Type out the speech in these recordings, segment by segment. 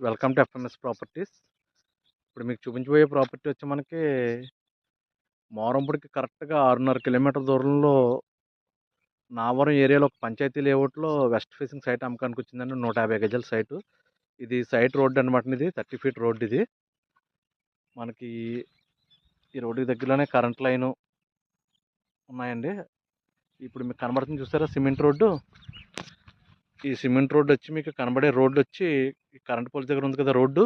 Welcome to FMS properties. ఇప్పుడు మీకు చూపించబోయే ప్రాపర్టీ వచ్చి మనకి మోరంపూడికి కరెక్ట్గా 6.5 కిలోమీటర్ దూరంలో నావరం ఏరియాలో ఒక పంచాయతీ లేఅవుట్లో వెస్ట్ ఫేసింగ్ సైట్ అమ్మకానికి వచ్చిందండి. 150 గజాల సైటు. ఇది సైట్ రోడ్ అనమాట. ఇది 30 ఫీట్ రోడ్. ఇది మనకి ఈ రోడ్డుకి దగ్గరలోనే కరెంట్ లైను ఉన్నాయండి. ఇప్పుడు మీకు కనబడుతుంది చూసారా సిమెంట్ రోడ్డు. ఈ సిమెంట్ రోడ్డు వచ్చి మీకు కనబడే రోడ్డు వచ్చి ఈ కరెంట్ పోల్ దగ్గర ఉంది కదా రోడ్డు.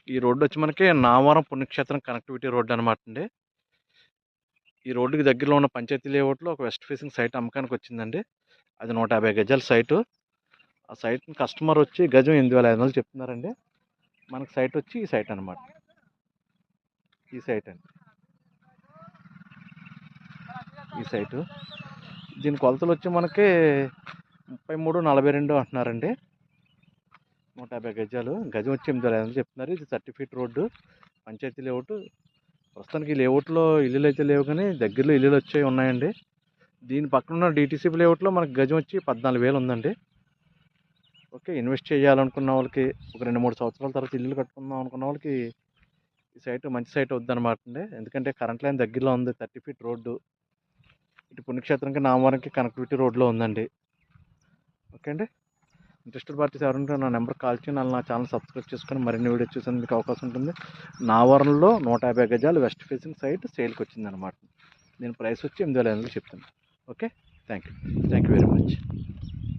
ఈ రోడ్డు వచ్చి మనకి నావరం పుణ్యక్షేత్రం కనెక్టివిటీ రోడ్డు అనమాట అండి. ఈ రోడ్డుకి దగ్గరలో ఉన్న పంచాయతీ లేఅవుట్లో ఒక వెస్ట్ ఫేసింగ్ సైట్ అమ్మకానికి వచ్చిందండి. అది 150 గజాల సైటు. ఆ సైట్ కస్టమర్ వచ్చి గజం 8,500 చెప్తున్నారండి. మనకి సైట్ వచ్చి ఈ సైట్ అనమాట. ఈ సైట్ అండి, ఈ సైటు. దీని కొలతలు వచ్చి మనకి 33-42 అంటున్నారండి. 150 గజాలు, గజం వచ్చి 8,500 చెప్తున్నారు. ఇది 30 ఫీట్ రోడ్డు, పంచాయతీ లేఅవుట్. ప్రస్తుతానికి ఈ లేఅవుట్లో ఇల్లులు అయితే లేవు, కానీ దగ్గరలో ఇల్లులు వచ్చాయి ఉన్నాయండి. దీని పక్కన ఉన్న డిటీసీపీ లేఅవుట్లో మనకి గజం వచ్చి 14,000 ఉందండి. ఓకే, ఇన్వెస్ట్ చేయాలనుకున్న వాళ్ళకి, ఒక 2-3 సంవత్సరాల తర్వాత ఇల్లు కట్టుకుందాం అనుకున్న వాళ్ళకి ఈ సైట్ మంచి సైట్ అవుద్ది అనమాట అండి. ఎందుకంటే కరెంట్ లైన్ దగ్గరలో ఉంది, 30 ఫీట్ రోడ్డు. ఇటు పుణ్యక్షేత్రంకి నామవరంకి కనెక్టివిటీ రోడ్లో ఉందండి. ఓకే అండి, ఇంట్రెస్టెడ్ పార్టీస్ ఎవరంటే నా నెంబర్ కాల్ చేయండి. నా ఛానల్ సబ్స్క్రైబ్ చేసుకొని మరిన్ని వీడియోస్ చూసేందుకు అవకాశం ఉంటుంది. నావరంలో 150 గజాలు వెస్ట్ ఫేసింగ్ సైట్ సేల్కి వచ్చిందనమాట. దీని ప్రైస్ వచ్చి 8,500 చెప్తాను. Okay, thank you very much.